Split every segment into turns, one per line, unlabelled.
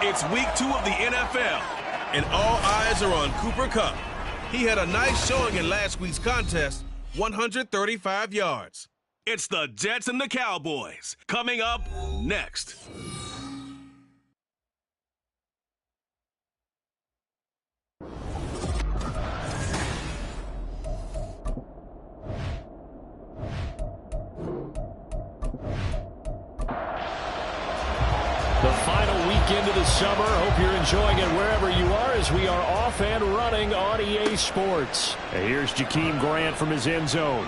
It's week 2 of the NFL, and all eyes are on Cooper Kupp. He had a nice showing in last week's contest, 135 yards. It's the Jets and the Cowboys, coming up next.
The final weekend of the summer. Hope you're enjoying it wherever you are as we are off and running on EA Sports. And here's Jakeem Grant from his end zone.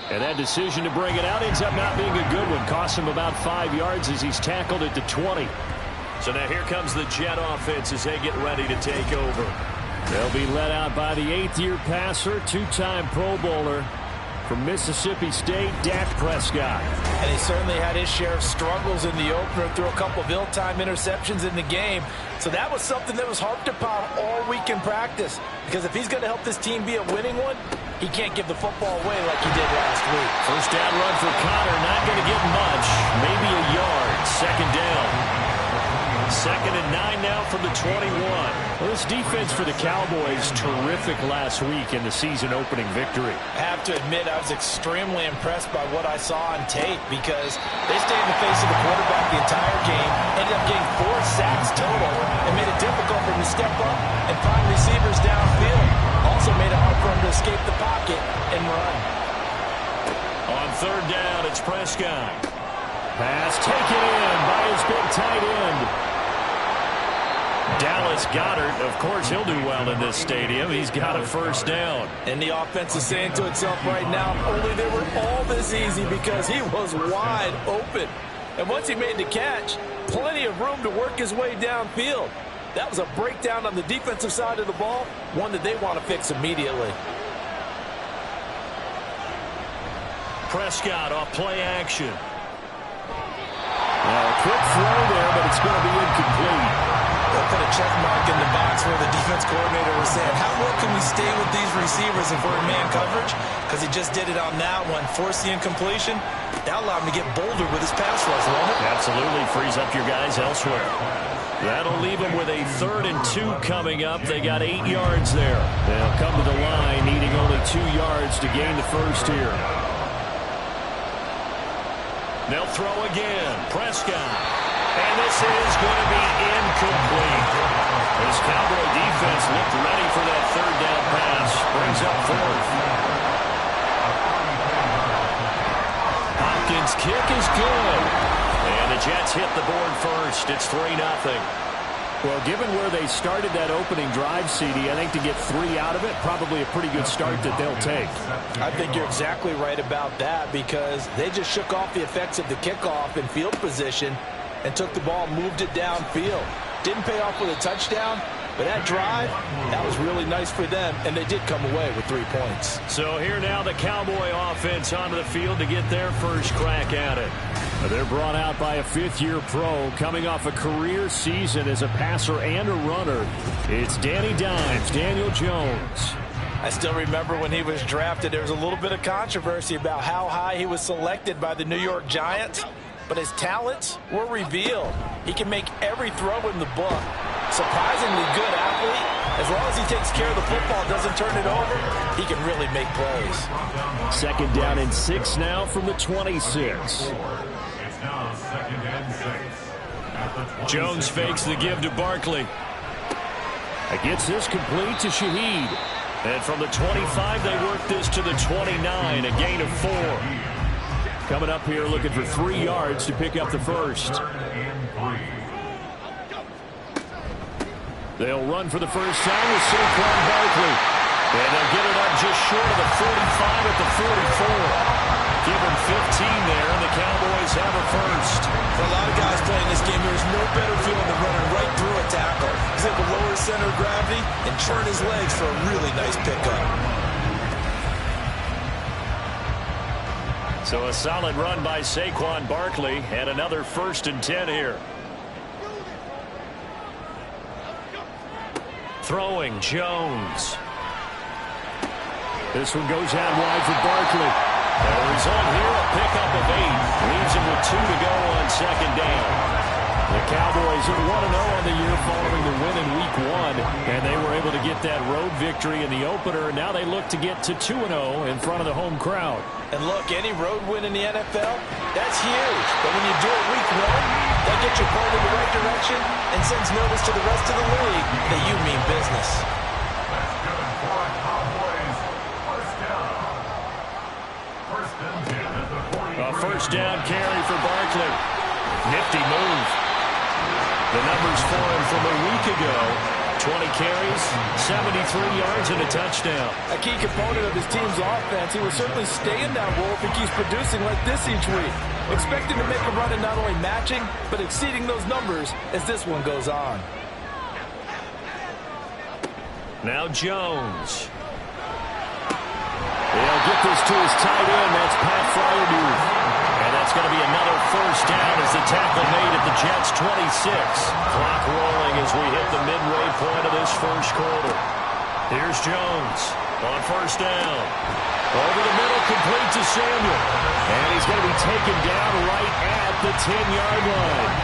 And that decision to bring it out ends up not being a good one. Costs him about 5 yards as he's tackled at the 20. So now here comes the Jet offense as they get ready to take over. They'll be led out by the 8th-year passer, 2-time Pro Bowler from Mississippi State, Dak Prescott.
And he certainly had his share of struggles in the opener, threw a couple of ill-timed interceptions in the game. So that was something that was harped upon all week in practice. Because if he's going to help this team be a winning one, he can't give the football away like he did last week.
First down run for Connor, not going to get much. Maybe a yard. Second down. 2nd and 9 now from the 21. Well, this defense for the Cowboys, terrific last week in the season opening victory.
I have to admit, I was extremely impressed by what I saw on tape because they stayed in the face of the quarterback the entire game, ended up getting 4 sacks total, and made it difficult for him to step up and find receivers downfield. Also made it hard for him to escape the pocket and run.
On 3rd down, it's Prescott. Pass taken in by his big tight end. Dallas Goedert, of course, he'll do well in this stadium. He's got a first down.
And the offense is saying to itself right now, only they were all this easy because he was wide open. And once he made the catch, plenty of room to work his way downfield. That was a breakdown on the defensive side of the ball, one that they want to fix immediately.
Prescott off play action. Well, a quick throw there, but it's going to be incomplete.
They'll put a check mark in the box where the defense coordinator was saying, how well can we stay with these receivers if we're in man coverage? Because he just did it on that one, forced the incompletion. That allowed him to get bolder with his pass rush, won't it?
Absolutely, frees up your guys elsewhere. That'll leave them with a 3rd and 2 coming up. They got 8 yards there. They'll come to the line, needing only 2 yards to gain the first here. They'll throw again. Prescott. And this is going to be incomplete. This Cowboy defense looked ready for that 3rd down pass. Brings up 4th. Hopkins' kick is good. And the Jets hit the board first. It's 3-0. Well, given where they started that opening drive, CD, I think to get 3 out of it, probably a pretty good start that they'll take.
I think you're exactly right about that because they just shook off the effects of the kickoff in field position and took the ball, moved it downfield. Didn't pay off with a touchdown, but that drive, that was really nice for them, and they did come away with 3 points.
So here now the Cowboy offense onto the field to get their first crack at it. They're brought out by a 5th-year pro coming off a career season as a passer and a runner. It's Danny Dimes, Daniel Jones.
I still remember when he was drafted, there was a little bit of controversy about how high he was selected by the New York Giants. But his talents were revealed. He can make every throw in the book. Surprisingly good athlete. As long as he takes care of the football, doesn't turn it over, he can really make plays.
2nd down and 6 now from the 26. Jones fakes the give to Barkley. Gets this complete to Shaheed. And from the 25, they work this to the 29, a gain of 4. Coming up here looking for 3 yards to pick up the first. They'll run for the first time with Saquon Barkley. And they'll get it up just short of the 45 at the 44. Give them 15 there, and the Cowboys have a first.
For a lot of guys playing this game, there's no better feeling than running right through a tackle. He's able to lower his center of gravity and turn his legs for a really nice pickup.
So a solid run by Saquon Barkley and another 1st and 10 here. Throwing Jones. This one goes out wide for Barkley. The result here, a pickup of 8. Leaves him with 2 to go on second down. The Cowboys are 1-0 on the year following the win in Week 1, and they were able to get that road victory in the opener. Now they look to get to 2-0 in front of the home crowd.
And look, any road win in the NFL, that's huge. But when you do it Week 1, that gets you going in the right direction and sends notice to the rest of the league that you mean business.
A first down carry for Barkley. Nifty move. The numbers for him from a week ago. 20 carries, 73 yards, and a touchdown.
A key component of his team's offense. He will certainly stay in that role if he keeps producing like this each week. Expect him to make a run and not only matching, but exceeding those numbers as this one goes on.
Now Jones. They'll get this to his tight end. That's Pat Freiermuth. And that's going to be another first down as the tackle made at the Jets' 26. Clock rolling as we hit the midway point of this first quarter. Here's Jones on first down. Over the middle, complete to Samuel. And he's going to be taken down right at the 10-yard line.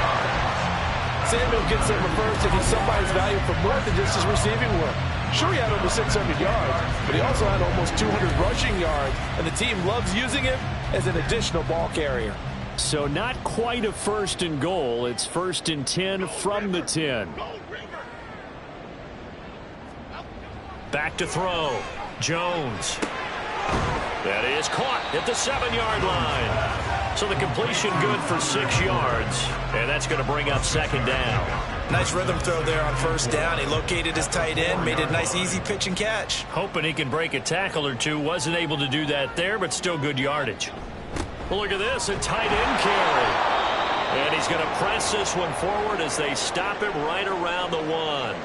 Samuel gets there first, and he's somebody's value for more than just his receiving work. Sure, he had over 600 yards, but he also had almost 200 rushing yards, and the team loves using him as an additional ball carrier.
So not quite a first and goal. It's first and 10 from the 10. Back to throw. Jones. That is caught at the 7-yard line. So the completion good for 6 yards, and that's going to bring up second down.
Nice rhythm throw there on first down. He located his tight end, made it a nice easy pitch and catch.
Hoping he can break a tackle or two. Wasn't able to do that there, but still good yardage. Well, look at this, a tight end carry. And he's going to press this one forward as they stop him right around the 1.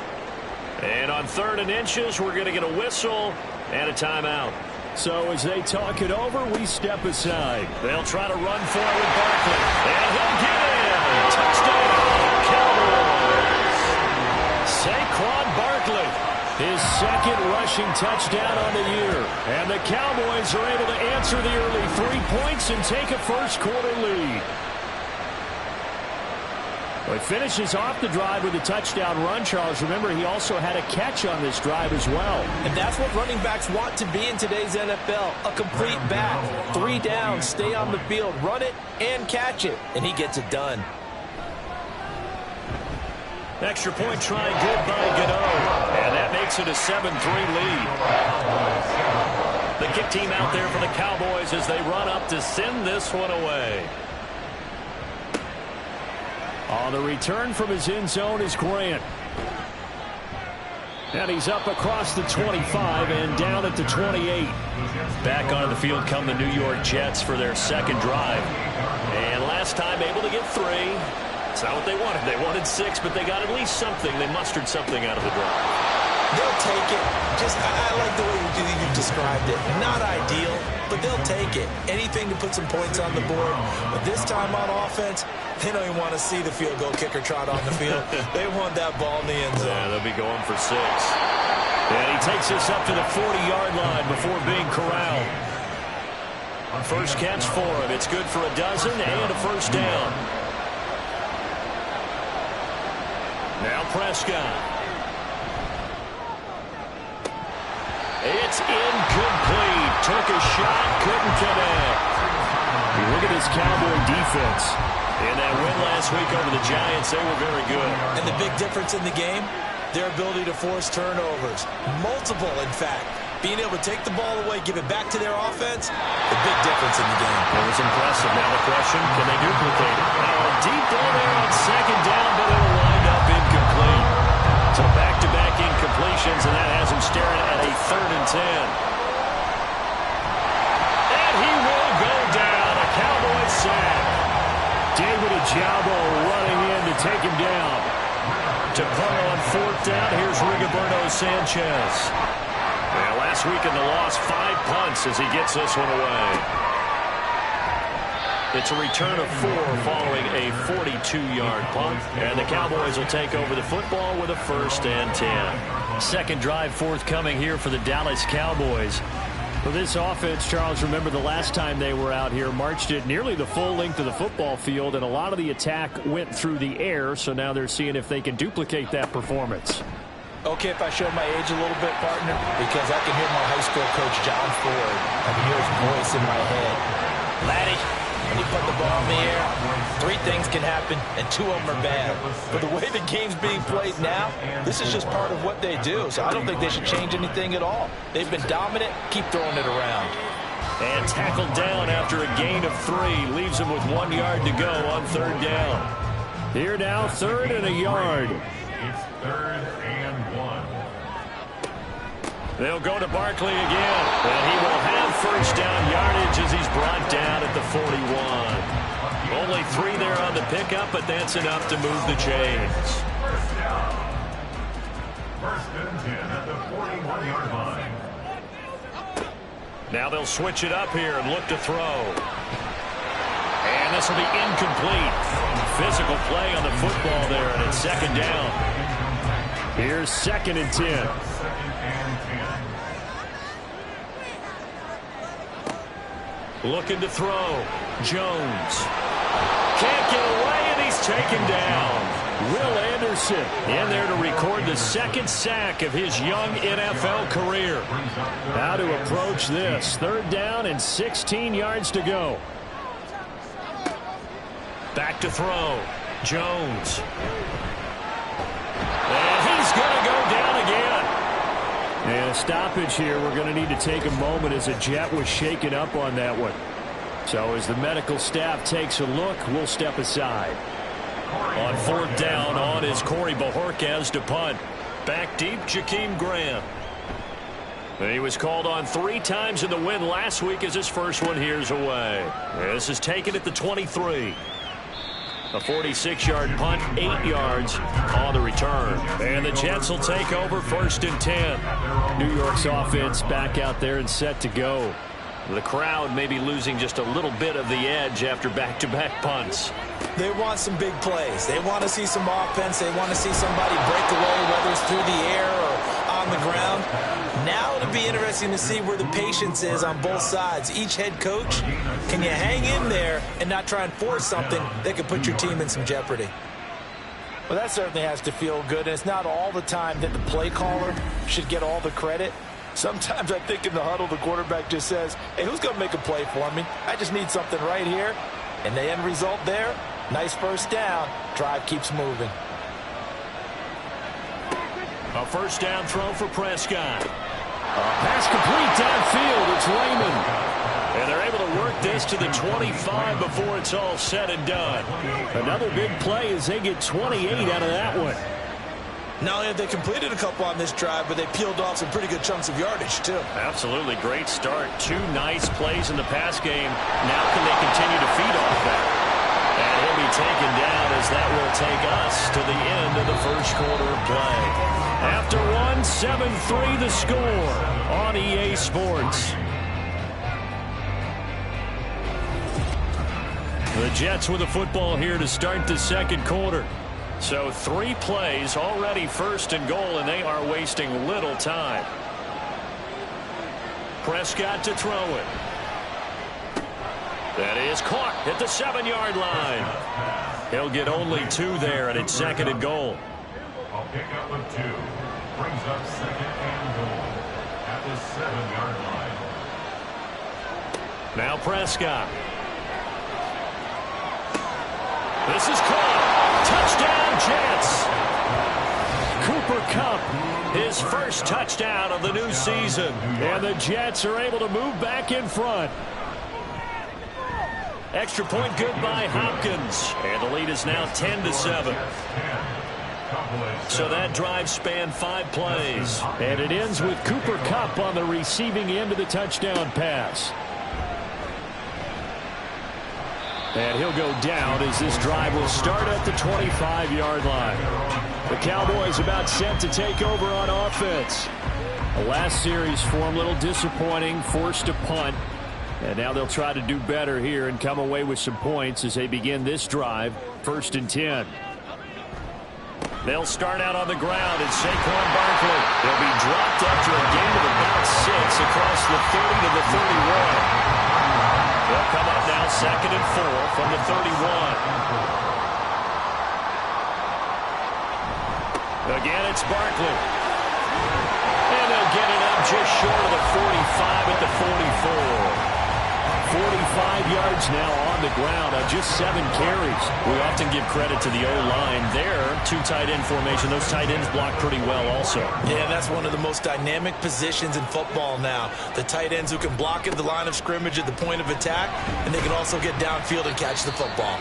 And on 3rd and inches, we're going to get a whistle and a timeout. So as they talk it over, we step aside. They'll try to run for it with Barkley. And he'll get in. Touchdown, Cowboys. Saquon Barkley, his second rushing touchdown on the year. And the Cowboys are able to answer the early 3 points and take a first quarter lead. Well, he finishes off the drive with a touchdown run, Charles. Remember, he also had a catch on this drive as well.
And that's what running backs want to be in today's NFL, a complete back. 3 downs, stay on the field, run it, and catch it. And he gets it done.
Extra point try good by Gano. And that makes it a 7-3 lead. The kick team out there for the Cowboys as they run up to send this one away. On the return from his end zone is Grant. And he's up across the 25 and down at the 28. Back onto the field come the New York Jets for their second drive. And last time able to get 3. It's not what they wanted. They wanted 6, but they got at least something. They mustered something out of the drive.
They'll take it. I like the way you described it. Not ideal, but they'll take it. Anything to put some points on the board. But this time on offense, they don't even want to see the field goal kicker trot on the field. They want that ball in the end zone.
Yeah, they'll be going for 6. And he takes this up to the 40-yard line before being corralled. First catch for him. It's good for a dozen and a first down. Now Prescott. It's incomplete. Took a shot, couldn't connect. Look at this Cowboy defense. In that win last week over the Giants, they were very good.
And the big difference in the game, their ability to force turnovers. Multiple, in fact. Being able to take the ball away, give it back to their offense, the big difference in the game.
It was impressive. Now the question, can they duplicate it? Now a deep ball there on second down, but it'll wind up incomplete. So back-to-back incompletions, and that has him staring at a 3rd and 10. And he will go down. A Cowboys sack. David Ojabo running in to take him down. To punt on 4th down, here's Rigoberto Sanchez. Yeah, last week in the loss, 5 punts as he gets this one away. It's a return of 4 following a 42-yard punt. And the Cowboys will take over the football with a 1st and 10. Second drive forthcoming here for the Dallas Cowboys. For this offense, Charles, remember the last time they were out here, marched it nearly the full length of the football field, and a lot of the attack went through the air, so now they're seeing if they can duplicate that performance.
Okay, if I show my age a little bit, partner, because I can hear my high school coach, John Ford. I can hear his voice in my head. Laddie, when you put the ball in the air, 3 things can happen, and 2 of them are bad. But the way the game's being played now, this is just part of what they do, so I don't think they should change anything at all. They've been dominant. Keep throwing it around.
And tackled down after a gain of 3. Leaves him with 1 yard to go on 3rd down. Here now, 3rd and a yard.
It's 3rd and 1.
They'll go to Barkley again, and he will have 1st down yardage as he's brought down at the 41. Only 3 there on the pickup, but that's enough to move the chains.
1st down. 1st and 10 at the 41-yard line.
Now they'll switch it up here and look to throw. And this will be incomplete. Physical play on the football there, and it's 2nd down. Here's 2nd and 10. Looking to throw. Jones. Can't get away, and he's taken down. Will Anderson in there to record the 2nd sack of his young NFL career. How to approach this. 3rd down and 16 yards to go. Back to throw. Jones. And he's going to go down again. And a stoppage here. We're going to need to take a moment as a Jet was shaken up on that one. So as the medical staff takes a look, we'll step aside. On 4th down, on is Corey Bojorquez to punt. Back deep, Jakeem Graham. And he was called on 3 times in the win last week as his first one here's away. This is taken at the 23. A 46-yard punt, 8 yards on the return. And the Jets will take over 1st and 10. New York's offense back out there and set to go. The crowd may be losing just a little bit of the edge after back-to-back punts.
They want some big plays. They want to see some offense. They want to see somebody break away, whether it's through the air or on the ground. Now it'll be interesting to see where the patience is on both sides. Each head coach, can you hang in there and not try and force something that could put your team in some jeopardy? Well, that certainly has to feel good. And it's not all the time that the play caller should get all the credit. Sometimes I think in the huddle, the quarterback just says, hey, who's going to make a play for me? I just need something right here. And the end result there, nice 1st down. Drive keeps moving.
A 1st down throw for Prescott. Pass complete downfield. It's Raymond. And they're able to work this to the 25 before it's all said and done. Another big play as they get 28 out of that one.
Not only have they completed a couple on this drive, but they peeled off some pretty good chunks of yardage, too.
Absolutely. Great start. 2 nice plays in the pass game. Now can they continue to feed off that? And he'll be taken down as that will take us to the end of the 1st quarter of play. After 1, 7-3 the score on EA Sports. The Jets with the football here to start the 2nd quarter. So 3 plays, already 1st and goal, and they are wasting little time. Prescott to throw it. That is caught at the 7-yard line. He'll get only 2 there, and it's 2nd and goal.
A pickup of 2 brings up 2nd and goal at the 7-yard line.
Now Prescott. This is caught. Touchdown, Jets. Cooper Kupp, his first touchdown of the new season. And the Jets are able to move back in front. Extra point good by Hopkins. And the lead is now 10-7. So that drive spanned 5 plays. And it ends with Cooper Kupp on the receiving end of the touchdown pass. And he'll go down as this drive will start at the 25-yard line. The Cowboys about set to take over on offense. The last series for them a little disappointing, forced a punt. And now they'll try to do better here and come away with some points as they begin this drive, 1st and 10. They'll start out on the ground. It's Saquon Barkley. They'll be dropped after a gain of about 6 across the 30 to the 31. They'll come up now 2nd and 4 from the 31. Again, it's Barkley. And they'll get it up just short of the 45 at the 44. 45 yards now on the ground on just 7 carries. We often give credit to the O-line there. 2 tight end formation. Those tight ends block pretty well also.
Yeah, that's one of the most dynamic positions in football now. The tight ends who can block at the line of scrimmage at the point of attack, and they can also get downfield and catch the football.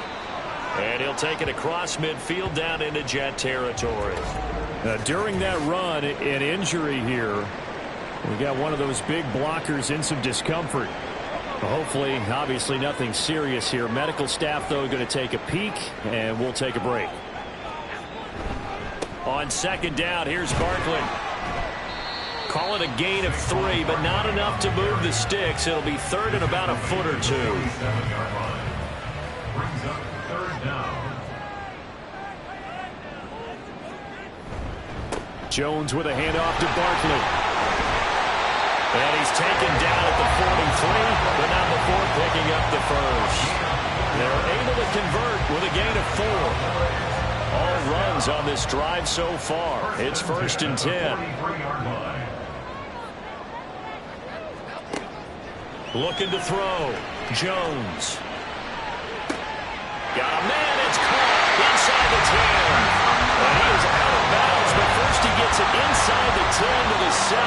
And he'll take it across midfield down into Jet territory. During that run, an injury here. We got one of those big blockers in some discomfort. Hopefully, obviously nothing serious here. Medical staff, though, going to take a peek, and we'll take a break. On 2nd down, here's Barkley. Call it a gain of 3, but not enough to move the sticks. It'll be 3rd and about a foot or 2.
7-yard line. Brings up 3rd down.
Jones with a handoff to Barkley. And he's taken down at the 43, but not before picking up the first. They're able to convert with a gain of 4. All runs on this drive so far. It's 1st and 10. Looking to throw. Jones. Got a man. It's caught inside the 10. And he is out of bounds, but first he gets it inside the 10 to the 7.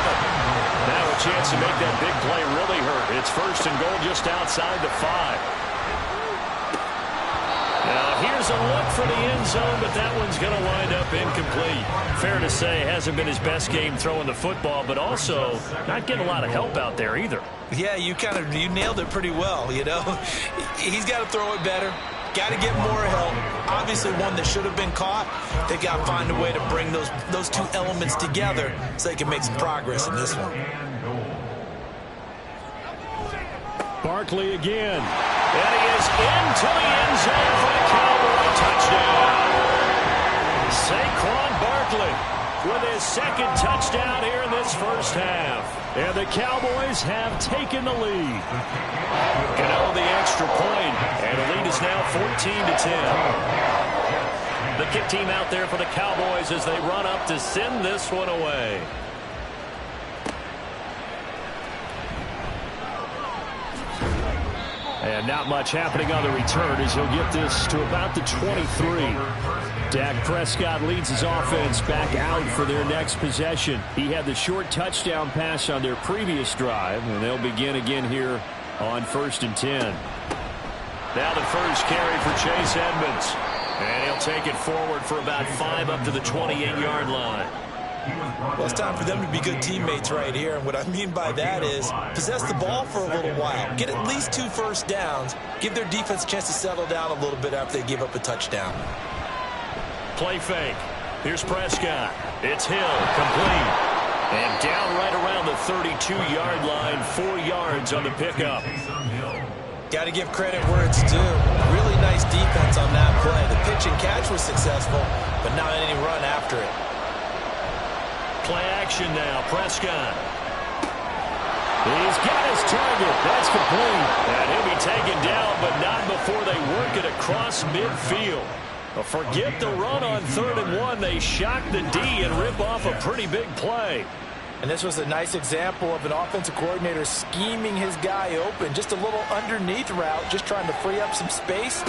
Now a chance to make that big play really hurt. It's 1st and goal just outside the 5. Now here's a look for the end zone, but that one's going to wind up incomplete. Fair to say, hasn't been his best game throwing the football, but also not getting a lot of help out there either.
Yeah, you nailed it pretty well, you know. He's got to throw it better. Got to get more help. Obviously one that should have been caught. They got to find a way to bring those 2 elements together so they can make some progress in this one.
Barkley again. And he is into the end zone for the Cowboy touchdown. Saquon Barkley with his 2nd touchdown here in this first half. And the Cowboys have taken the lead. Gano the extra point, and the lead is now 14-10. The kick team out there for the Cowboys as they run up to send this one away. And not much happening on the return as he'll get this to about the 23. Dak Prescott leads his offense back out for their next possession. He had the short touchdown pass on their previous drive, and they'll begin again here on 1st and 10. Now the first carry for Chase Edmonds. And he'll take it forward for about 5 up to the 28-yard line.
Well, it's time for them to be good teammates right here. And what I mean by that is possess the ball for a little while. Get at least 2 first downs. Give their defense a chance to settle down a little bit after they give up a touchdown.
Play fake. Here's Prescott. It's Hill. Complete. And down right around the 32-yard line. 4 yards on the pickup.
Got to give credit where it's due. Really nice defense on that play. The pitch and catch was successful, but not any run after it.
Play action now. Prescott. He's got his target. That's complete. And he'll be taken down, but not before they work it across midfield. Forget the run on 3rd and 1. They shock the D and rip off a pretty big play.
And this was a nice example of an offensive coordinator scheming his guy open. Just a little underneath route, just trying to free up some space,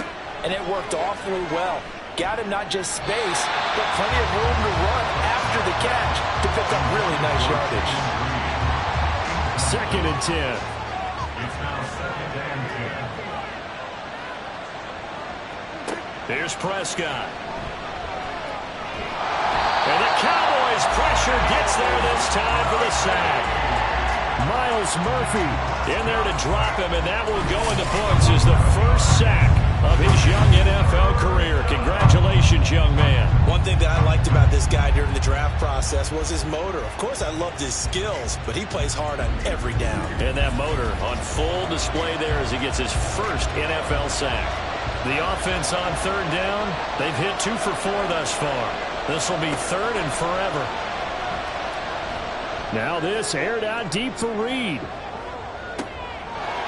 and it worked awfully well. Got him not just space, but plenty of room to run after the catch to pick up really nice yardage.
2nd and 10.
It's now 2nd and 10.
Here's Prescott. And the Cowboys pressure gets there this time for the sack. Myles Murphy in there to drop him, and that will go into books as the first sack of his young NFL career. Congratulations, young man.
One thing that I liked about this guy during the draft process was his motor. Of course, I loved his skills, but he plays hard on every down.
And that motor on full display there as he gets his first NFL sack. The offense on 3rd down, they've hit 2 for 4 thus far. This will be 3rd and forever. Now this aired out deep for Reed.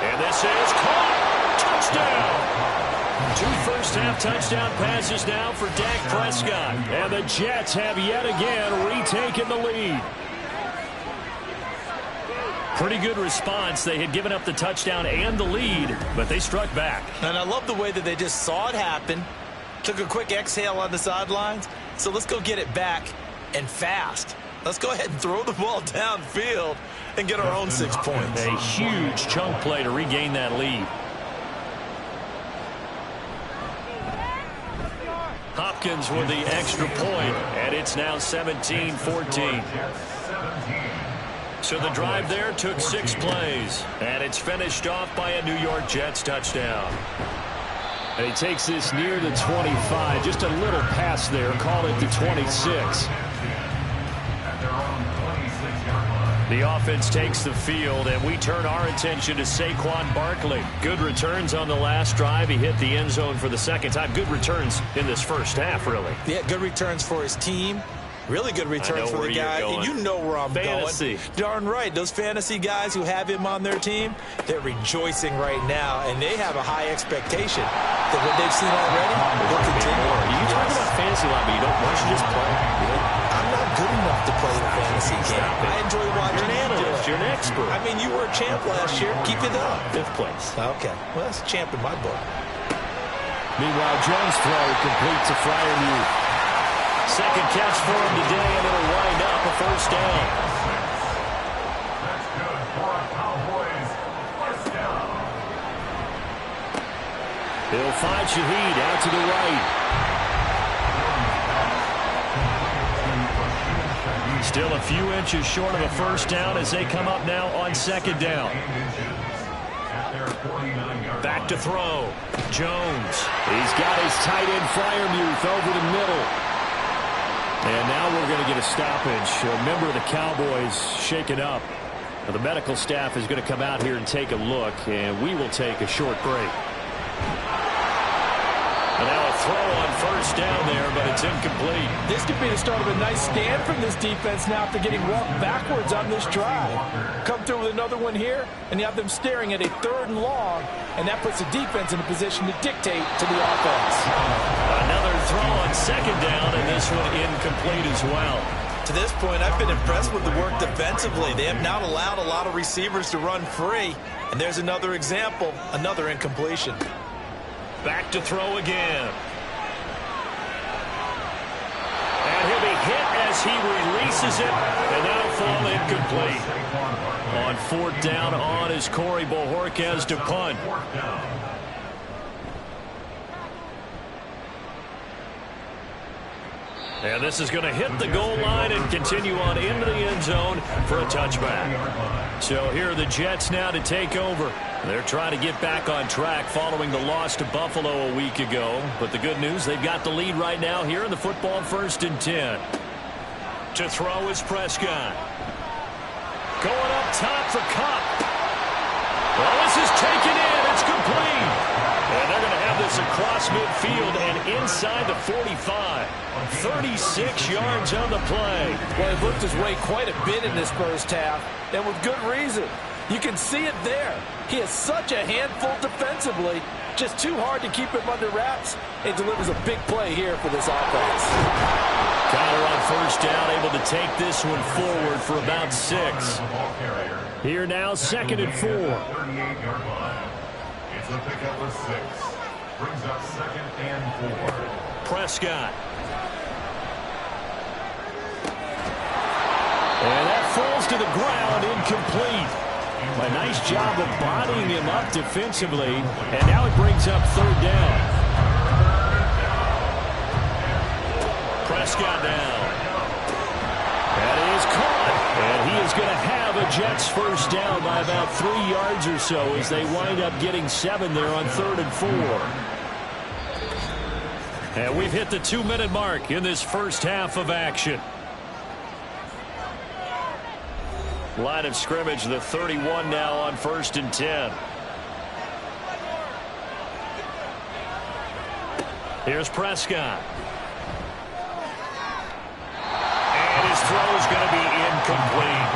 And this is caught. Touchdown. 2 first-half touchdown passes now for Dak Prescott. And the Jets have yet again retaken the lead. Pretty good response. They had given up the touchdown and the lead, but they struck back.
And I love the way that they just saw it happen, took a quick exhale on the sidelines. So let's go get it back and fast. Let's go ahead and throw the ball downfield and get our own 6 points.
A huge chunk play to regain that lead. Hopkins with the extra point, and it's now 17-14. So the drive there took 6 plays, and it's finished off by a New York Jets touchdown. And he takes this near the 25, just a little pass there, call it the 26. The offense takes the field, and we turn our attention to Saquon Barkley. Good returns on the last drive. He hit the end zone for the second time. Good returns in this first half, really.
Yeah, good returns for his team. Really good returns for the guy. And you know where I'm going. Darn right. Those fantasy guys who have him on their team, they're rejoicing right now, and they have a high expectation that what they've seen already will continue.
You talk about fantasy line, but you don't want to just play.
I'm not good enough to play the fantasy game. I enjoy watching
you do it. You're an expert.
I mean, you were a champ last year. Keep it up.
5th place.
Okay. Well, that's a champ in my book.
Meanwhile, Jones' throw completes a Freiermuth. Second catch for him today, and it'll wind up a first down.
That's good for our Cowboys. First down.
He'll find Shaheed out to the right. Still a few inches short of a first down as they come up now on 2nd down. Back to throw. Jones. He's got his tight end Freiermuth over the middle. And now we're going to get a stoppage. A member of the Cowboys shaken up. Now the medical staff is going to come out here and take a look, and we will take a short break. And now a throw on first down there, but it's incomplete.
This could be the start of a nice stand from this defense now after getting walked backwards on this drive. Come through with another one here, and you have them staring at a 3rd and long, and that puts the defense in a position to dictate to the offense.
Another throw on 2nd down, and this one incomplete as well.
To this point, I've been impressed with the work defensively. They have not allowed a lot of receivers to run free, and there's another example, another incompletion.
Back to throw again. And he'll be hit as he releases it, and that'll fall incomplete. On 4th down on is Corey Bojorquez to punt. And this is going to hit the goal line and continue on into the end zone for a touchback. So here are the Jets now to take over. They're trying to get back on track following the loss to Buffalo a week ago. But the good news, they've got the lead right now here in the football 1st and 10. To throw is Prescott. Going up top for Kupp. Well, this is taken in. It's complete. And they're going to have this across midfield and inside the 45. 36 yards on the play.
Well, he worked his way quite a bit in this first half, and with good reason. You can see it there. He is such a handful defensively. Just too hard to keep him under wraps. It delivers a big play here for this offense.
Kyler on first down, able to take this one forward for about 6. Here now, 2nd and 4.
38-yard line. It's a pickup of 6. Brings up 2nd and 4.
Prescott. And that falls to the ground, incomplete. A nice job of bodying him up defensively, and now it brings up 3rd down. Prescott now. That is caught, and he is going to have a Jets first down by about 3 yards or so as they wind up getting 7 there on 3rd and 4. And we've hit the 2-minute mark in this first half of action. Line of scrimmage, the 31 now on 1st and 10. Here's Prescott. throw is going to be incomplete.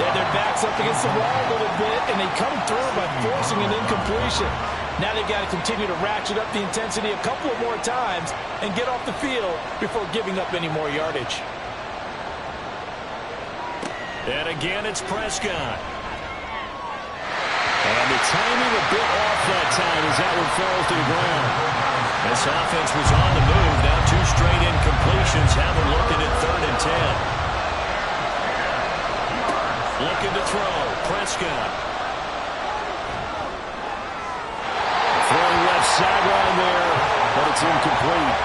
Yeah, their back's up against the wall a little bit, and they come through by forcing an incompletion. Now they've got to continue to ratchet up the intensity a couple of more times and get off the field before giving up any more yardage.
And again, it's Prescott. And the timing a bit off that time as that one falls to the ground. This offense was on the move. Now 2 straight incompletions have them looking at 3rd and 10. Looking to throw. Prescott. Throwing left sideline there, but it's incomplete.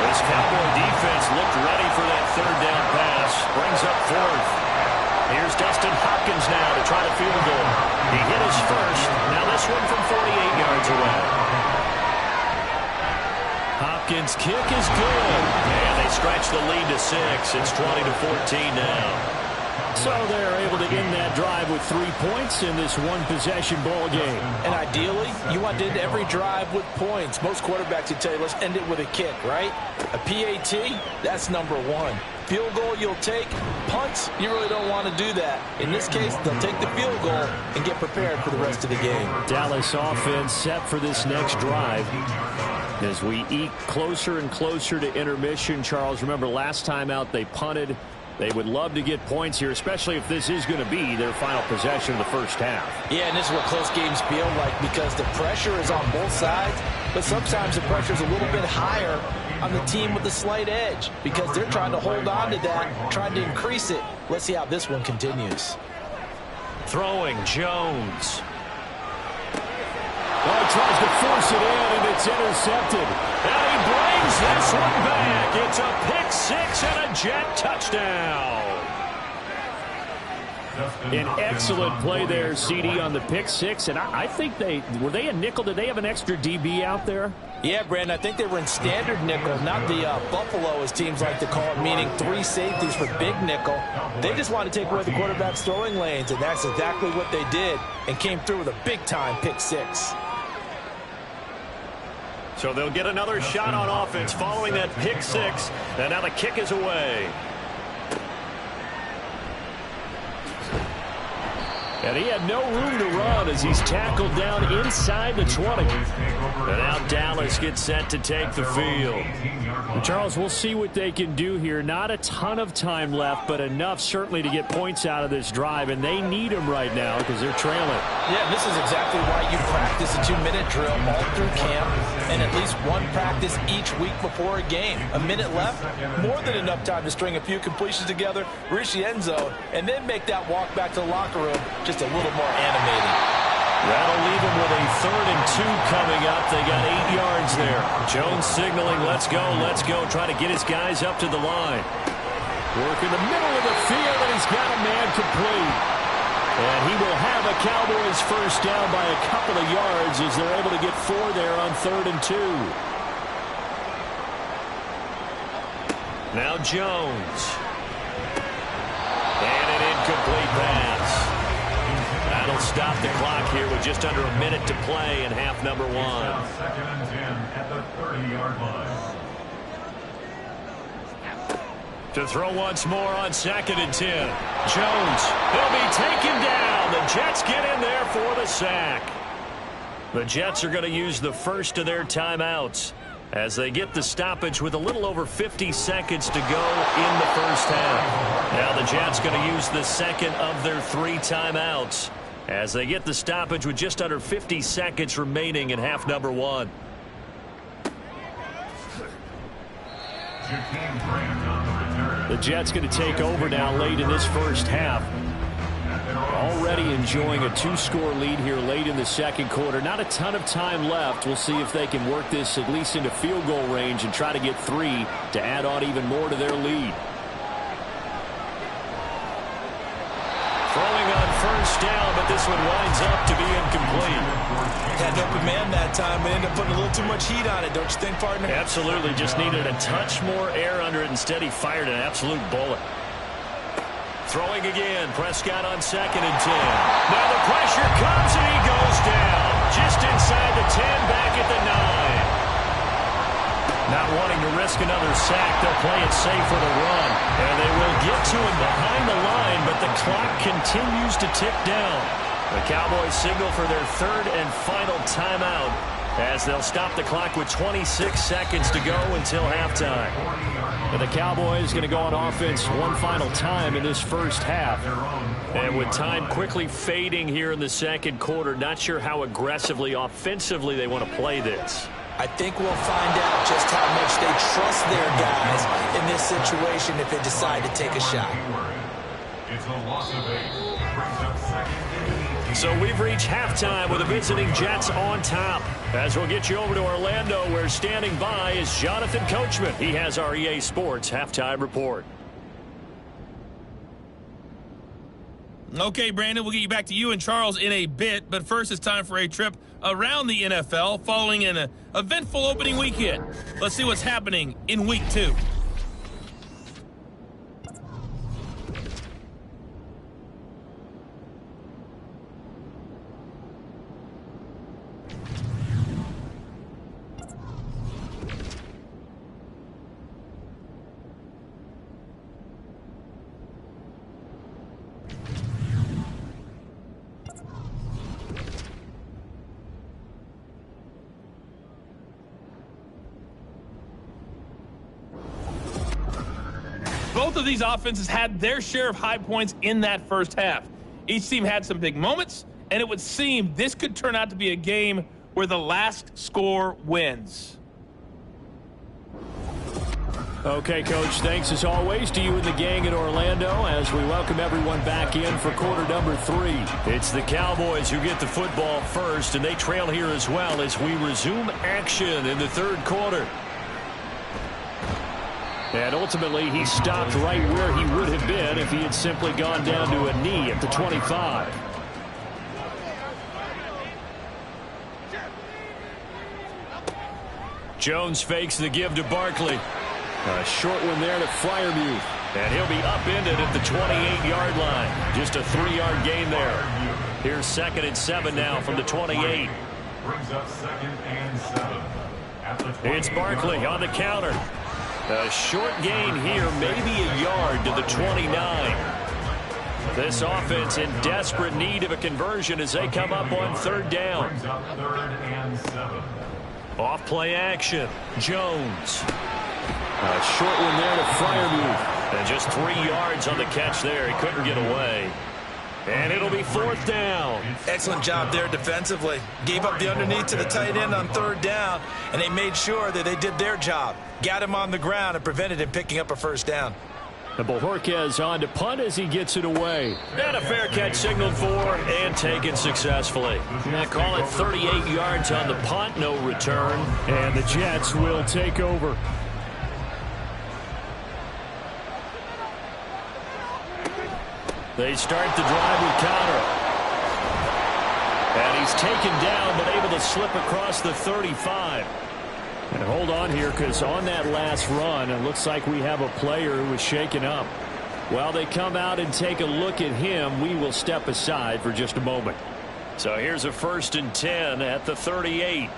This Cowboy defense looked ready for that 3rd down pass. Brings up 4th. Here's Dustin Hopkins now to try to field goal. He hit his first. Now this one from 48 yards away. Hopkins' kick is good. And they stretch the lead to 6. It's 20-14 now. So they're able to end that drive with 3 points in this one-possession ball game.
And ideally, you want to end every drive with points. Most quarterbacks would tell you, let's end it with a kick, right? A PAT, that's number 1. Field goal you'll take. Punts, you really don't want to do that. In this case, they'll take the field goal and get prepared for the rest of the game.
Dallas offense set for this next drive. As we eke closer and closer to intermission, Charles, remember last time out they punted. They would love to get points here, especially if this is going to be their final possession of the first half.
Yeah, and this is what close games feel like because the pressure is on both sides, but sometimes the pressure is a little bit higher on the team with the slight edge because they're trying to hold on to that, trying to increase it. Let's see how this one continues.
Throwing, Jones. Oh, tries to force it in, and it's intercepted. And he brings this one back. It's a pick-6 and a Jet touchdown. An excellent play there, CD, on the pick-6. And I think were they a nickel? Did they have an extra DB out there?
Yeah, Brandon, I think they were in standard nickel, not the Buffalo, as teams like to call it, meaning 3 safeties for big nickel. They just want to take away the quarterback's throwing lanes, and that's exactly what they did and came through with a big-time pick-6.
So they'll get another shot on offense following that pick-6, and now the kick is away. And he had no room to run as he's tackled down inside the 20. And now Dallas gets set to take the field. Charles, we'll see what they can do here. Not a ton of time left, but enough certainly to get points out of this drive. And they need them right now because they're trailing.
Yeah, this is exactly why you practice a 2-minute drill all through camp and at least one practice each week before a game. A minute left, more than enough time to string a few completions together, reach the end zone, and then make that walk back to the locker room just a little more animated.
That'll leave them with a 3rd and 2 coming up. They got 8 yards there. Jones signaling, let's go, trying to get his guys up to the line. Work in the middle of the field, and he's got a man complete. And he will have a Cowboys first down by a couple of yards as they're able to get 4 there on 3rd and 2. Now Jones. And an incomplete pass. That'll stop the clock here with just under a minute to play in half number 1.
2nd and 10 at the 30-yard line.
To throw once more on 2nd and 10. Jones, he'll be taken down. The Jets get in there for the sack. The Jets are going to use the first of their timeouts as they get the stoppage with a little over 50 seconds to go in the first half. Now the Jets going to use the second of their 3 timeouts as they get the stoppage with just under 50 seconds remaining in half number 1. The Jets going to take over now late in this first half. Already enjoying a 2-score lead here late in the second quarter. Not a ton of time left. We'll see if they can work this at least into field goal range and try to get 3 to add on even more to their lead. Throwing on first down, but this one winds up to be incomplete.
Had no command that time, but ended up putting a little too much heat on it, don't you think, partner?
Absolutely. Just needed a touch more air under it. Instead, he fired an absolute bullet. Throwing again. Prescott on 2nd and 10. Now the pressure comes, and he goes down. Just inside the 10, back at the 9. Not wanting to risk another sack, they'll play it safe for the run. And they will get to him behind the line, but the clock continues to tick down. The Cowboys signal for their third and final timeout as they'll stop the clock with 26 seconds to go until halftime. And the Cowboys going to go on offense one final time in this first half. And with time quickly fading here in the second quarter, not sure how aggressively, offensively they want to play this.
I think we'll find out just how much they trust their guys in this situation if they decide to take a shot.
It's a loss of 8. Brings up second and 18.
So we've reached halftime with the visiting Jets on top. As we'll get you over to Orlando, where standing by is Jonathan Coachman. He has our EA Sports halftime report.
Okay, Brandon, we'll get you back to you and Charles in a bit, but first it's time for a trip around the NFL following an eventful opening weekend. Let's see what's happening in Week 2. Both of these offenses had their share of high points in that first half. Each team had some big moments, and it would seem this could turn out to be a game where the last score wins.
Okay, Coach, thanks as always to you and the gang in Orlando as we welcome everyone back in for quarter number 3. It's the Cowboys who get the football first, and they trail here as well as we resume action in the third quarter. And ultimately, he stopped right where he would have been if he had simply gone down to a knee at the 25. Jones fakes the give to Barkley. A short one there to Freiermuth. And he'll be upended at the 28-yard line. Just a 3-yard gain there. Here's 2nd and 7 now from the 28.
Brings up 2nd and 7. At the
It's Barkley on the counter. A short gain here, maybe a yard to the 29. This offense in desperate need of a conversion as they come up on 3rd down.
Brings up 3rd and 7.
Off play action. Jones. A short one there to Freiermuth. And just 3 yards on the catch there. He couldn't get away. And it'll be 4th down.
Excellent job there defensively. Gave up the underneath to the tight end on 3rd down, and they made sure that they did their job. Got him on the ground and prevented him picking up a 1st down.
And Bojorquez on to punt as he gets it away. And a fair catch signaled for and taken successfully. Now call it 38 yards on the punt, no return. And the Jets will take over. They start the drive with Connor. And he's taken down but able to slip across the 35. And hold on here, because on that last run, it looks like we have a player who was shaken up. While they come out and take a look at him, we will step aside for just a moment. So here's a 1st and 10 at the 38.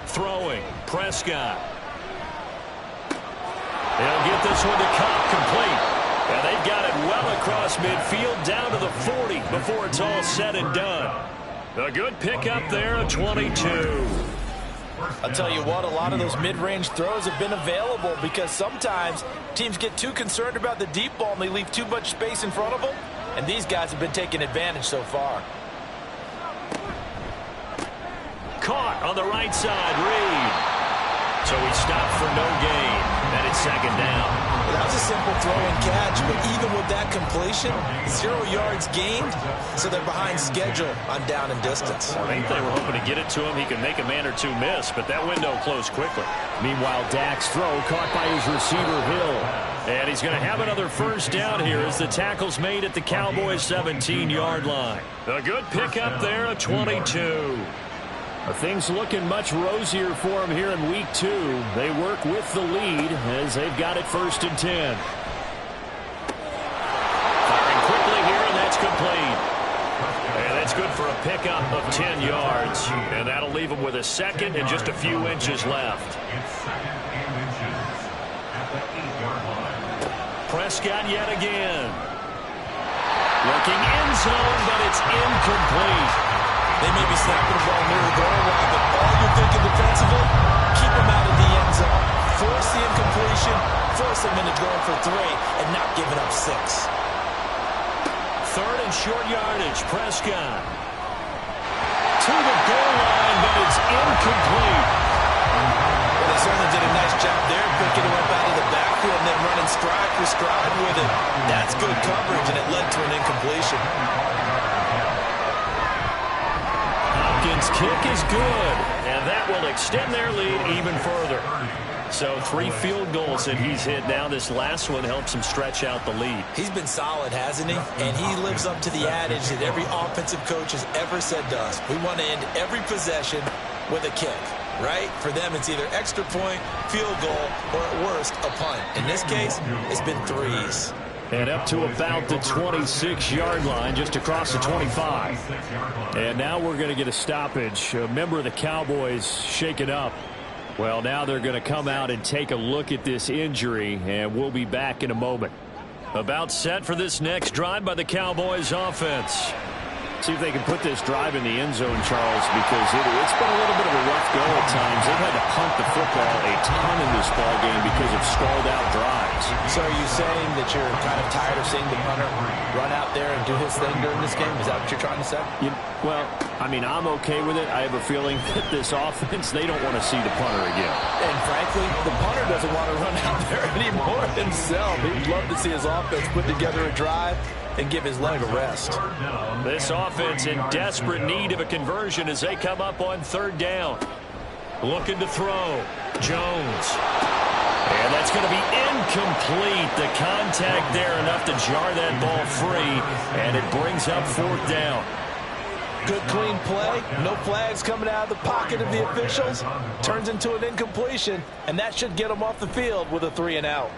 Throwing, Prescott. He'll get this one to Cobb, complete. And they've got it well across midfield down to the 40 before it's all said and done. A good pickup there, a 22.
I'll tell you what, a lot of those mid-range throws have been available because sometimes teams get too concerned about the deep ball and they leave too much space in front of them. And these guys have been taking advantage so far.
Caught on the right side, Reed. So he stopped for no gain, and it's 2nd down.
Well, that was a simple throw and catch, but even with that completion, 0 yards gained, so they're behind schedule on down and distance.
I think they were hoping to get it to him. He could make a man or two miss, but that window closed quickly. Meanwhile, Dak's throw caught by his receiver, Hill. And he's going to have another 1st down here as the tackle's made at the Cowboys' 17-yard line. A good pickup there, a 22. Things looking much rosier for him here in Week 2. They work with the lead as they've got it 1st and 10. Firing quickly here, and that's complete. 10 yards, and that'll leave him with a second and just a few inches left.
It's second and inches at the 8-yard line.
Prescott yet again. Looking end zone, but it's incomplete.
They may be snapping the ball near the goal line, but all you're thinking defensively, keep them out of the end zone. Force the incompletion, force them into going for 3, and not giving up 6.
Third and short yardage, Prescott. To the goal line, but it's incomplete.
Well, they certainly did a nice job there, picking him up out of the backfield and then running stride for stride with it. That's good coverage, and it led to an incompletion.
Hopkins' kick is good, and that will extend their lead even further. So 3 field goals that he's hit now. This last one helps him stretch out the lead.
He's been solid, hasn't he? And he lives up to the adage that every offensive coach has ever said to us. We want to end every possession with a kick, right? For them, it's either extra point, field goal, or at worst, a punt. In this case, it's been 3s.
And up to about the 26-yard line, just across the 25. And now we're going to get a stoppage. A member of the Cowboys shaken up. Well, now they're going to come out and take a look at this injury, and we'll be back in a moment. About set for this next drive by the Cowboys offense. See if they can put this drive in the end zone, Charles, because it's been a little bit of a rough go at times. They've had to punt the football a ton in this ball game because of stalled-out drives.
So are you saying that you're kind of tired of seeing the punter run out there and do his thing during this game? Is that what you're trying to say?
Well, I mean, I'm okay with it. I have a feeling that this offense, they don't want to see the punter again.
And frankly, the punter doesn't want to run out there anymore himself. He'd love to see his offense put together a drive and give his leg a rest.
This offense in desperate need of a conversion as they come up on 3rd down. Looking to throw. Jones. And that's going to be incomplete. The contact there enough to jar that ball free, and it brings up 4th down.
Good clean play. No flags coming out of the pocket of the officials. Turns into an incompletion, and that should get them off the field with a 3 and out.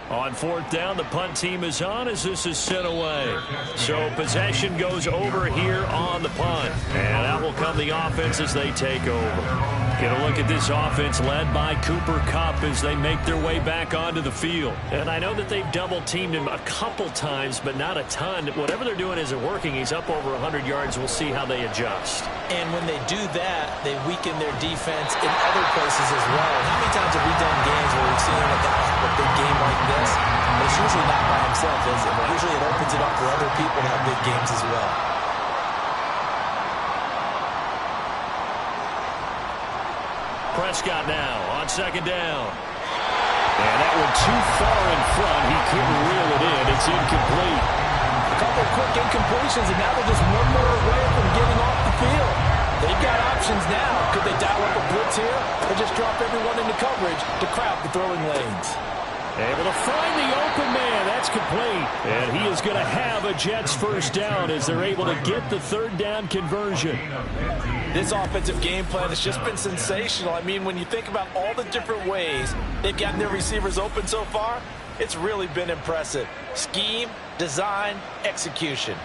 On 4th down, the punt team is on as this is sent away. So possession goes over here on the punt. And out will come the offense as they take over. Get a look at this offense led by Cooper Kupp as they make their way back onto the field. And I know that they've double-teamed him a couple times, but not a ton. Whatever they're doing isn't working. He's up over 100 yards. We'll see how they adjust.
And when they do that, they weaken their defense in other places as well. And how many times have we done games where we've seen a guy have a big game like this? But it's usually not by himself, is it? But usually it opens it up for other people to have big games as well.
Prescott now on 2nd down. And that one too far in front. He couldn't reel it in. It's incomplete.
A couple of quick incompletions, and now they're just one more away from getting off the field. They've got options now. Could they dial up a blitz here or just drop everyone into coverage to crowd the throwing lanes?
Able to find the open man. That's complete. And he is going to have a Jets 1st down as they're able to get the 3rd down conversion.
This offensive game plan has just been sensational. I mean, when you think about all the different ways they've gotten their receivers open so far, it's really been impressive. Scheme, design, execution.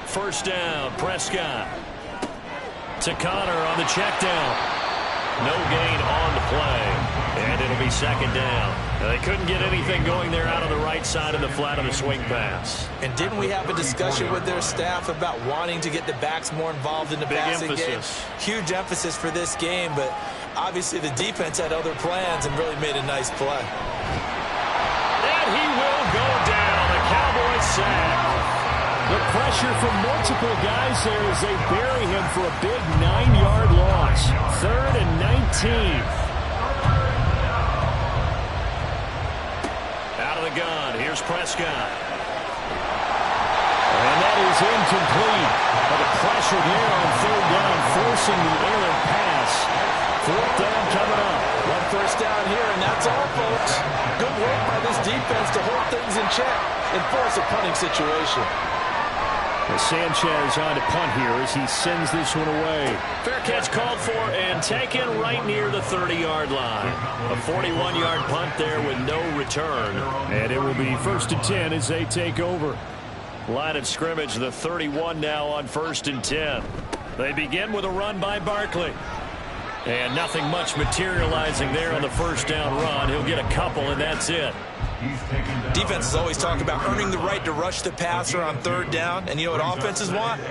First down, Prescott. To Connor on the check down. No gain on the play. And it'll be 2nd down. They couldn't get anything going there out on the right side of the flat of the swing pass.
And didn't we have a discussion with their staff about wanting to get the backs more involved in the passing game? Huge emphasis for this game, but obviously the defense had other plans and really made a nice play.
And he will go down. The Cowboys sack. The pressure from multiple guys there as they bury him for a big 9-yard loss. 3rd and 19. Out of the gun. Here's Prescott. And that is incomplete. But the pressure there on 3rd down, forcing the errant pass. 4th down coming up.
1 first down here, and that's all, folks. Good work by this defense to hold things in check and force a punting situation.
Sanchez on to punt here as he sends this one away. Fair catch called for and taken right near the 30-yard line. A 41-yard punt there with no return. And it will be 1st and 10 as they take over. Line of scrimmage, the 31 now on 1st and 10. They begin with a run by Barkley. And nothing much materializing there on the first down run. He'll get a couple, and that's it.
Defenses always talk about earning the right to rush the passer on 3rd down. And you know what offenses want?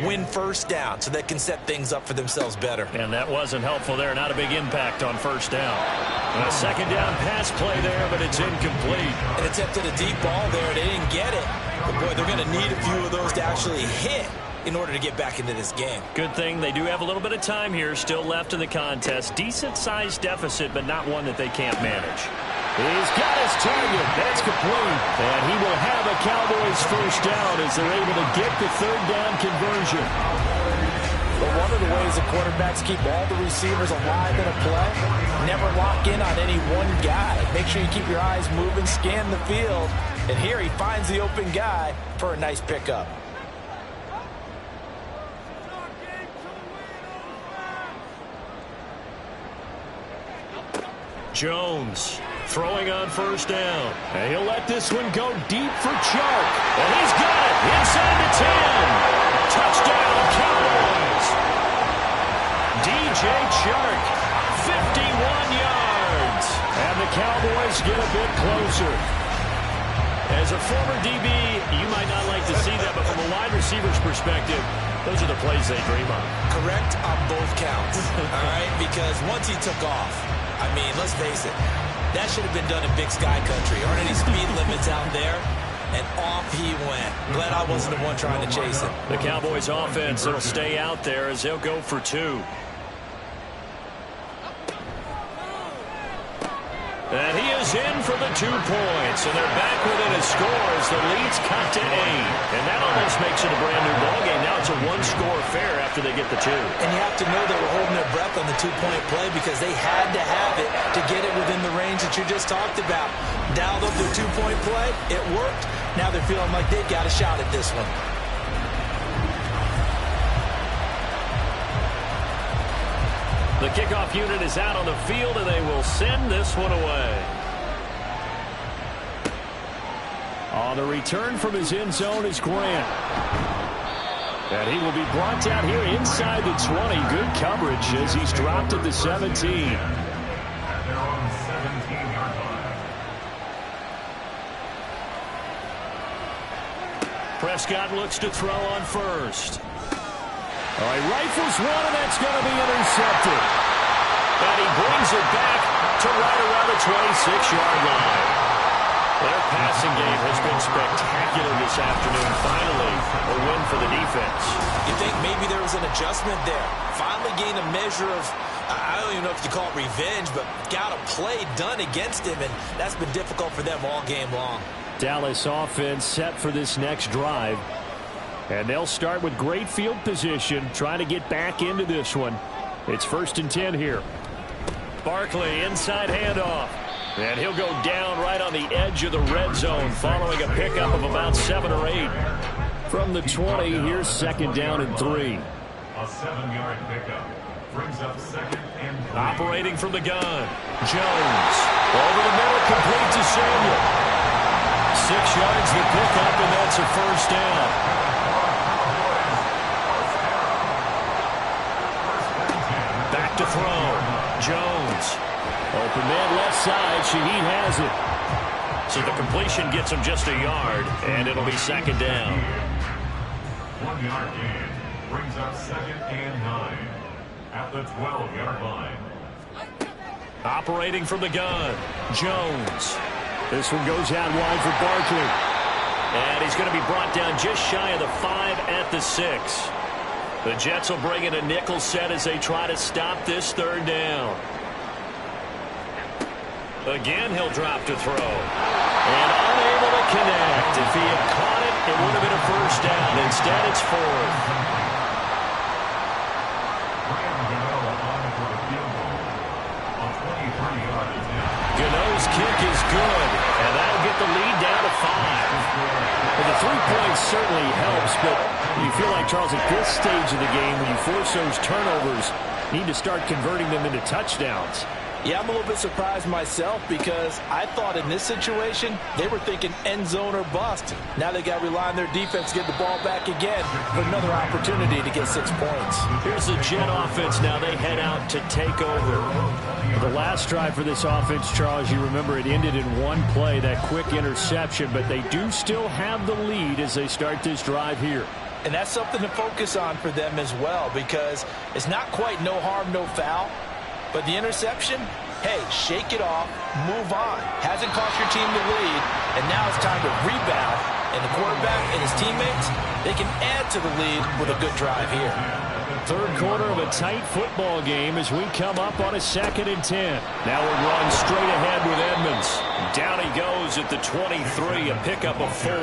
Win 1st down so they can set things up for themselves better.
And that wasn't helpful there. Not a big impact on 1st down. And a 2nd down pass play there, but it's incomplete.
An attempt at a deep ball there. They didn't get it. But, boy, they're going to need a few of those to actually hit in order to get back into this game.
Good thing they do have a little bit of time here still left in the contest. Decent-sized deficit, but not one that they can't manage. He's got his target. That's complete. And he will have a Cowboys 1st down as they're able to get the 3rd down conversion.
But one of the ways the quarterbacks keep all the receivers alive in a play, never lock in on any one guy. Make sure you keep your eyes moving, scan the field. And here he finds the open guy for a nice pickup.
Jones throwing on 1st down. And he'll let this one go deep for Chark. And he's got it inside the 10. Touchdown, Cowboys. DJ Chark, 51 yards. And the Cowboys get a bit closer. As a former DB, you might not like to see that, but from a wide receiver's perspective, those are the plays they dream of.
Correct on both counts, all right? Because once he took off, I mean, let's face it, that should have been done in Big Sky Country. Aren't any speed limits out there? And off he went. Glad I wasn't the one trying to chase him.
The Cowboys offense will stay out there as they'll go for 2. And he is in for the 2 points. And they're back within a score as the lead's cut to 8. And that almost makes it a brand new ballgame. Now it's a 1-score affair after they get the 2.
And you have to know they were holding their breath on the 2-point play because they had to have it to get it within the range that you just talked about. Dialed up their 2-point play. It worked. Now they're feeling like they've got a shot at this one.
The kickoff unit is out on the field, and they will send this one away. On the return from his end zone is Grant. And he will be brought down here inside the 20. Good coverage as he's dropped at the 17.
They're on 17-yard line.
Prescott looks to throw on 1st. All right, rifles one, and that's going to be intercepted. And he brings it back to right around the 26-yard line. Their passing game has been spectacular this afternoon. Finally, a win for the defense.
You think maybe there was an adjustment there. Finally gained a measure of, I don't even know if you call it revenge, but got a play done against him, and that's been difficult for them all game long.
Dallas offense set for this next drive. And they'll start with great field position, trying to get back into this one. It's 1st and 10 here. Barkley, inside handoff. And he'll go down right on the edge of the red zone following a pickup of about 7 or 8. From the 20, here's 2nd down and 3.
A 7-yard pickup brings up 2nd and 3.
Operating from the gun. Jones. Over the middle, complete to Samuel. 6 yards the pickup, and that's a 1st down. Back to throw. Jones. Open man left side. Shaheed has it. So the completion gets him just a yard, and it'll be 2nd down.
1-yard gain brings up 2nd and 9 at the 12-yard line.
Operating from the gun. Jones. This one goes out wide for Barkley. And he's going to be brought down just shy of the 5 at the 6. The Jets will bring in a nickel set as they try to stop this 3rd down. Again, he'll drop to throw. And unable to connect. If he had caught it, it would have been a 1st down. Instead, it's 4th. Gano's kick is good. And that'll get the lead down to 5. Well, the the 3 points certainly helps, but you feel like, Charles, at this stage of the game, when you force those turnovers, you need to start converting them into touchdowns.
Yeah, I'm a little bit surprised myself because I thought in this situation they were thinking end zone or bust. Now they got to rely on their defense to get the ball back again for another opportunity to get 6 points.
Here's the Jet offense now. They head out to take over. The last drive for this offense, Charles, you remember it ended in one play, that quick interception, but they do still have the lead as they start this drive here.
And that's something to focus on for them as well because it's not quite no harm, no foul. But the interception, hey, shake it off, move on. Hasn't cost your team the lead, and now it's time to rebound. And the quarterback and his teammates, they can add to the lead with a good drive here.
Third quarter of a tight football game as we come up on a 2nd and 10. Now we'll run straight ahead with Edmonds. Down he goes at the 23, a pickup of 4.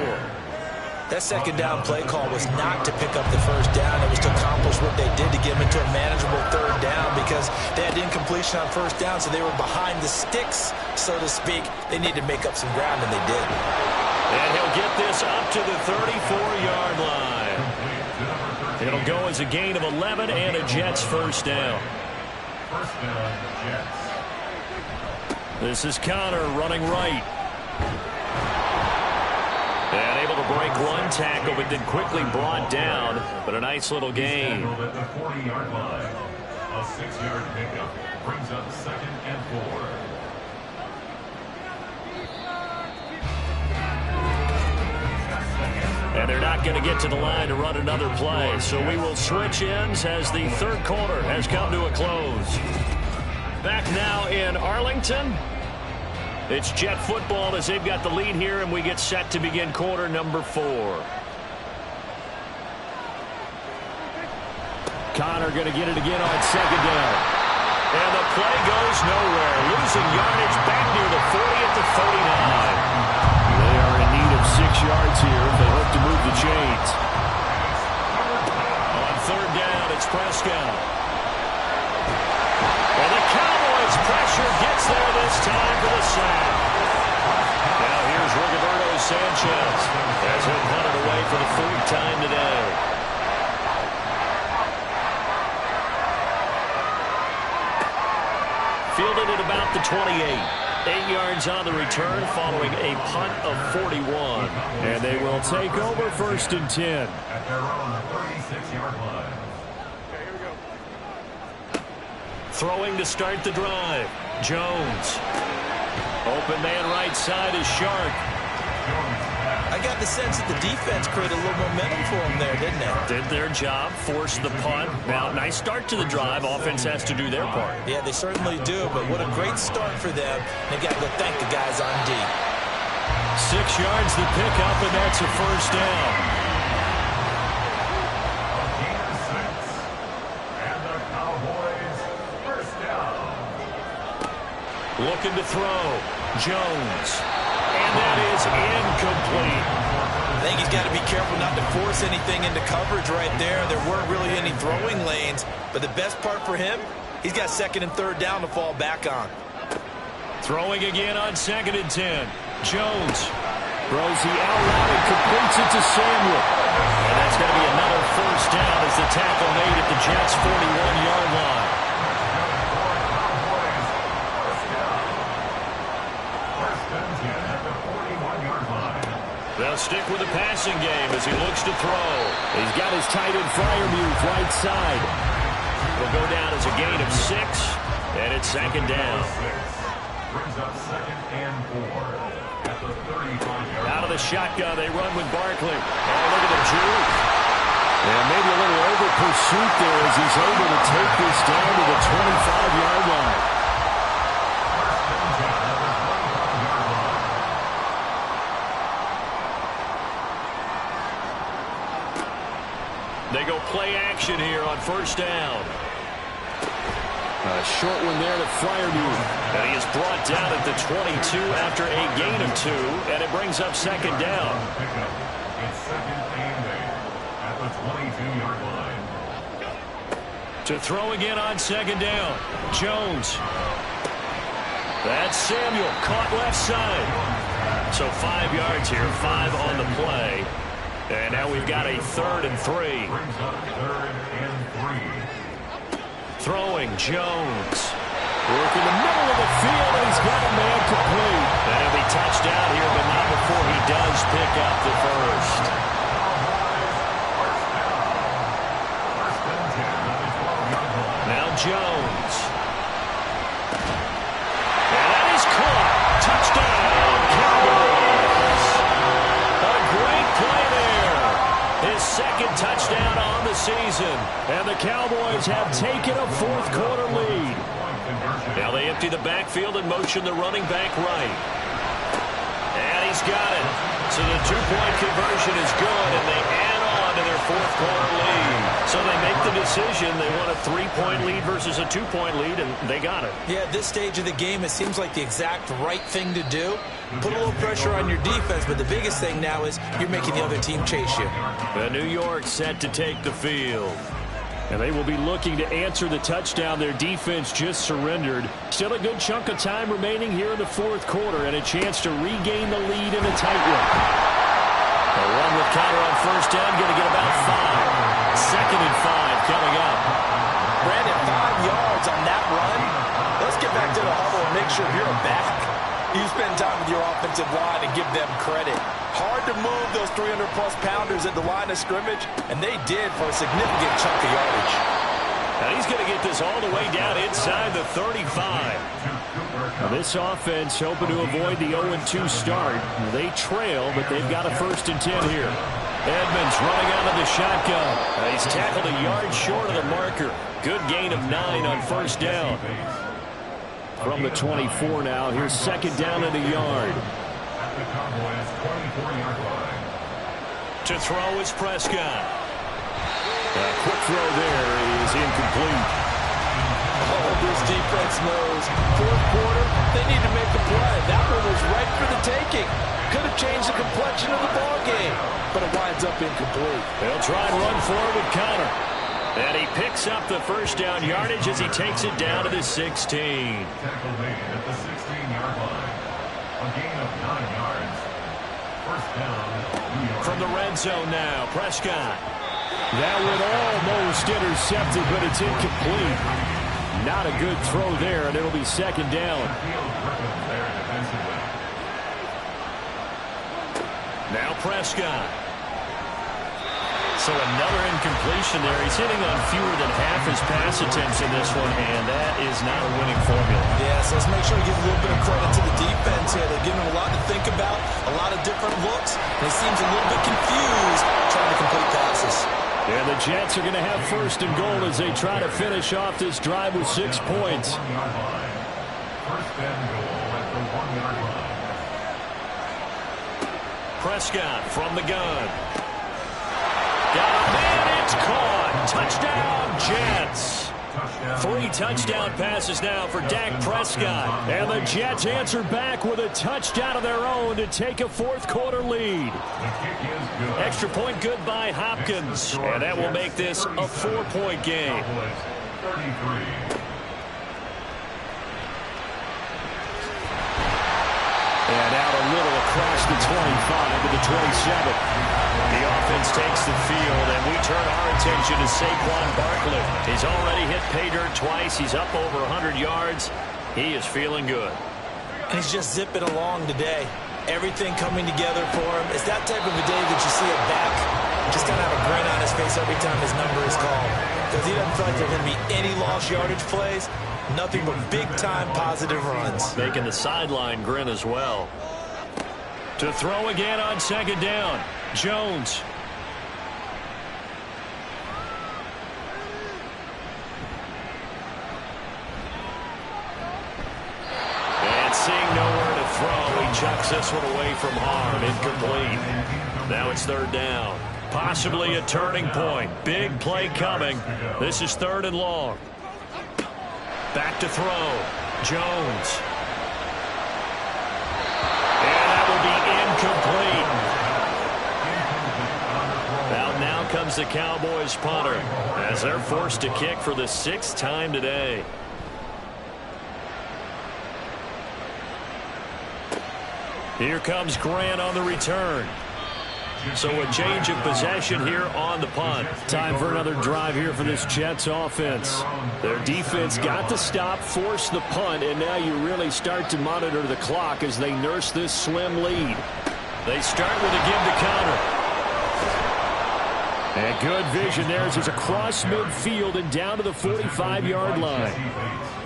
That second down play call was not to pick up the first down. It was to accomplish what they did to get them into a manageable third down because they had incompletion on first down, so they were behind the sticks, so to speak. They needed to make up some ground, and they did.
And he'll get this up to the 34-yard line. It'll go as a gain of 11 and a Jets first down.
First down, Jets.
This is Connor running right. And able to break one tackle, but then quickly brought down. But a nice little gain.
At the 40-yard line. A 6-yard pickup brings up 2nd and 4.
And they're not going to get to the line to run another play. So we will switch ends as the third quarter has come to a close. Back now in Arlington. It's Jet football as they've got the lead here, and we get set to begin quarter number 4. Connor going to get it again on 2nd down. And the play goes nowhere. Losing yardage back near the 40 at the 39. They are in need of 6 yards here if they hope to move the chains. On 3rd down, it's Prescott. And the Cowboys pressure gets there this time for the sack. Now here's Rigoberto Sanchez as he'll punt it away for the 3rd time today. Fielded at about the 28. 8 yards on the return following a punt of 41. And they will take over 1st and 10.
At their own 36-yard line.
Throwing to start the drive. Jones. Open man right side is Shark.
I got the sense that the defense created a little momentum for them there, didn't it?
Did their job, forced the punt. Now, nice start to the drive. Offense has to do their part.
Yeah, they certainly do, but what a great start for them. They got to go thank the guys on D.
6 yards the pickup, and that's a first down.
Gain of 6. And the Cowboys first down.
Looking to throw. Jones. And that is incomplete.
I think he's got to be careful not to force anything into coverage right there. There weren't really any throwing lanes, but the best part for him, he's got 2nd and 3rd down to fall back on.
Throwing again on 2nd and 10. Jones throws the out route and completes it to Samuel. And that's going to be another first down as the tackle made at the Jets' 41-yard line. They'll stick with the passing game as he looks to throw. He's got his tight end Freiermuth right side. Will go down as a gain of 6, and it's 2nd down.
Brings up 2nd and 4 at the 35-yard line.
Out of the shotgun, they run with Barkley. Oh, look at the juke. And maybe a little over pursuit there as he's able to take this down to the 25-yard line. They go play action here on 1st down. A short one there to Freiermuth. And he is brought down at the 22 after a gain of 2, and it brings up 2nd down.
It's 2nd and 8 at the 22-yard line.
To throw again on 2nd down. Jones. That's Samuel, caught left side. So 5 yards here, 5 on the play. And now we've got a 3rd and 3.
Brings up 3rd and 3.
Throwing, Jones. Working the middle of the field, and he's got a man complete. And he'll be touched out here, but not before he does pick up the first. Now Jones. And that is caught. Touchdown, Cowboys. A great play there. His 2nd touchdown on the season. And the Cowboys have taken a 4th quarter lead. Now they empty the backfield and motion the running back right. And he's got it. So the 2-point conversion is good, and they add on to their 4th quarter lead. So they make the decision. They want a 3-point lead versus a 2-point lead, and they got it.
Yeah, at this stage of the game, it seems like the exact right thing to do. Put a little pressure on your defense, but the biggest thing now is you're making the other team chase you.
New York set to take the field. And they will be looking to answer the touchdown their defense just surrendered. Still a good chunk of time remaining here in the 4th quarter and a chance to regain the lead in a tight one. A run with Conner on 1st down, going to get about 5. 2nd and 5 coming up.
Brandon, 5 yards on that run. Let's get back to the huddle and make sure you're a back. You spend time with your offensive line and give them credit. Hard to move those 300-plus pounders at the line of scrimmage, and they did for a significant chunk of yardage.
Now he's going to get this all the way down inside the 35. Now this offense hoping to avoid the 0-2 start. They trail, but they've got a 1st and 10 here. Edmonds running out of the shotgun. He's tackled a yard short of the marker. Good gain of 9 on 1st down. From the 24 now, here's 2nd down and a yard. To throw is Prescott. A quick throw there is incomplete.
Oh, this defense knows. 4th quarter, they need to make a play. That one was right for the taking. Could have changed the complexion of the ball game, but it winds up incomplete.
They'll try and run forward with Conner. And he picks up the 1st down yardage as he takes it down to the 16.
Tackle made at the 16-yard line. A gain of 9 yards. 1st down, New York.
From the red zone now, Prescott. That one almost intercepted, but it's incomplete. Not a good throw there, and it'll be 2nd down. Now Prescott. So another incompletion there. He's hitting on fewer than half his pass attempts in this one, and that is not a winning formula.
Yeah, so let's make sure we give a little bit of credit to the defense here. They're giving him a lot to think about, a lot of different looks, and he seems a little bit confused trying to complete passes.
And the Jets are going to have 1st and goal as they try to finish off this drive with 6 points.
1st and goal at the 1-yard line.
Prescott from the gun. Got a man, it's caught. Touchdown, Jets. 3 touchdown passes now for Dak Prescott. And the Jets answer back with a touchdown of their own to take a 4th quarter lead. Extra point good by Hopkins. And that will make this a 4-point game. And out a little across the 25 to the 27. The offense takes the field, and we turn our attention to Saquon Barkley. He's already hit pay dirt twice. He's up over 100 yards. He is feeling good.
And he's just zipping along today. Everything coming together for him. It's that type of a day that you see a back just kind of have a grin on his face every time his number is called. Because he doesn't feel like there are going to be any lost yardage plays. Nothing but big-time positive runs.
Making the sideline grin as well. To throw again on 2nd down. Jones. And seeing nowhere to throw, he chucks this one away from harm. Incomplete. Now it's 3rd down. Possibly a turning point. Big play coming. This is 3rd and long. Back to throw. Jones. And that will be incomplete. Now comes the Cowboys punter as they're forced to kick for the 6th time today. Here comes Grant on the return. So a change of possession here on the punt. Time for another drive here for this Jets offense. Their defense got the stop, forced the punt, and now you really start to monitor the clock as they nurse this slim lead. They start with a give to counter. And good vision there as it's across midfield and down to the 45-yard line.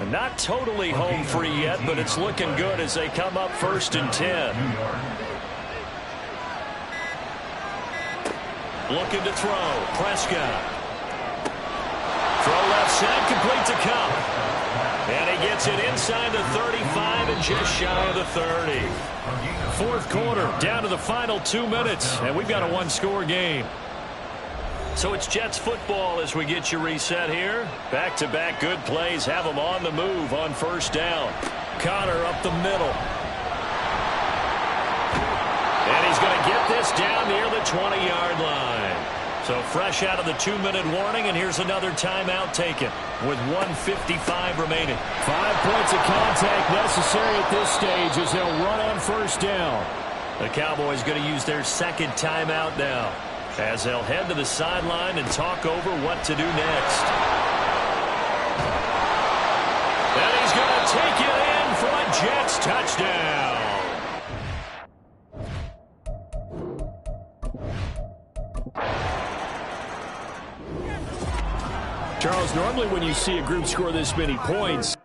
And not totally home free yet, but it's looking good as they come up 1st and 10. Looking to throw. Prescott. Throw left side, complete to Kupp. And he gets it inside the 35 and just shy of the 30. Fourth quarter, down to the final 2 minutes, and we've got a one-score game. So it's Jets football as we get you reset here. Back-to-back good plays have them on the move on first down. Connor up the middle. And he's going to get this down near the 20-yard line. So fresh out of the 2-minute warning, and here's another timeout taken with 1:55 remaining. 5 points of contact necessary at this stage as they'll run on first down. The Cowboys going to use their second timeout now as they'll head to the sideline and talk over what to do next. And he's going to take it in for a Jets touchdown. Charles, normally when you see a group score this many points,